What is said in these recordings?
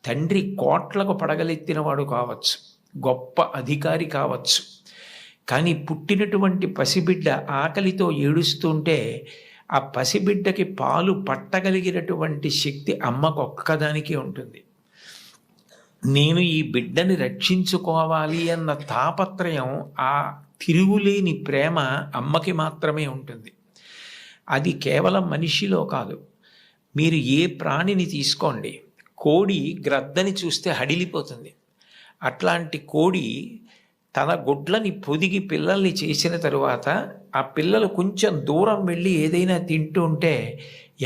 తండ్రి కోట్లకు పడగలెత్తినవాడు కావచ్చు, గొప్ప అధికారి కావచ్చు. కానీ పుట్టినటువంటి పసిబిడ్డ ఆకలితో ఏడుస్తుంటే ఆ పసిబిడ్డకి పాలు పట్టగలిగినటువంటి శక్తి అమ్మకు ఒక్కదానికే ఉంటుంది. నేను ఈ బిడ్డని రక్షించుకోవాలి అన్న తాపత్రయం, ఆ తిరుగులేని ప్రేమ అమ్మకి మాత్రమే ఉంటుంది. అది కేవలం మనిషిలో కాదు. మీరు ఏ ప్రాణిని తీసుకోండి, కోడి గ్రద్దని చూస్తే హడిలిపోతుంది. అట్లాంటి కోడి తన గుడ్లని పొదిగి పిల్లల్ని చేసిన తరువాత ఆ పిల్లలు కొంచెం దూరం వెళ్ళి ఏదైనా తింటూ ఉంటే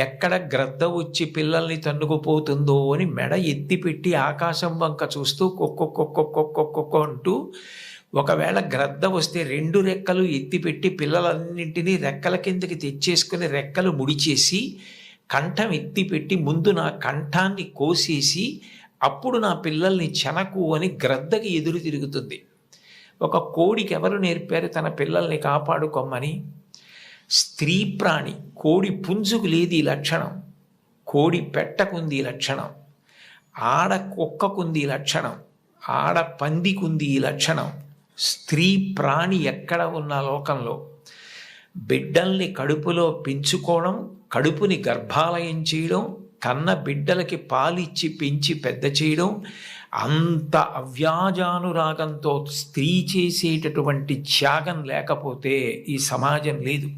ఎక్కడ గ్రద్ద వచ్చి పిల్లల్ని తన్నుకుపోతుందో అని మెడ ఎత్తిపెట్టి ఆకాశం వంక చూస్తూ కొక్కొక్కొక్కొక్కొక్కొక్కొక్కొ అంటూ, ఒకవేళ గ్రద్ద వస్తే 2 రెక్కలు ఎత్తిపెట్టి పిల్లలన్నింటినీ రెక్కల కిందకి తెచ్చేసుకుని రెక్కలు ముడిచేసి కంఠం ఎత్తిపెట్టి ముందు నా కంఠాన్ని కోసేసి అప్పుడు నా పిల్లల్ని చెనకు అని గ్రద్దకి ఎదురు తిరుగుతుంది. ఒక కోడికి ఎవరు నేర్పారు తన పిల్లల్ని కాపాడుకోమని? స్త్రీ ప్రాణి. కోడి పుంజుకు లేదు ఈ లక్షణం, కోడి పెట్టకుంది ఈ లక్షణం, ఆడ కుక్కకుంది ఈ లక్షణం, ఆడ పందికుంది ఈ లక్షణం. స్త్రీ ప్రాణి ఎక్కడ ఉన్న లోకంలో బిడ్డల్ని కడుపులో పెంచుకోవడం, కడుపుని గర్భాలయం చేయడం, కన్న బిడ్డలకి పాలిచ్చి పెంచి పెద్ద చేయడం, అంత అవ్యాజానురాగంతో స్త్రీ చేసేటటువంటి త్యాగం లేకపోతే ఈ సమాజం లేదు.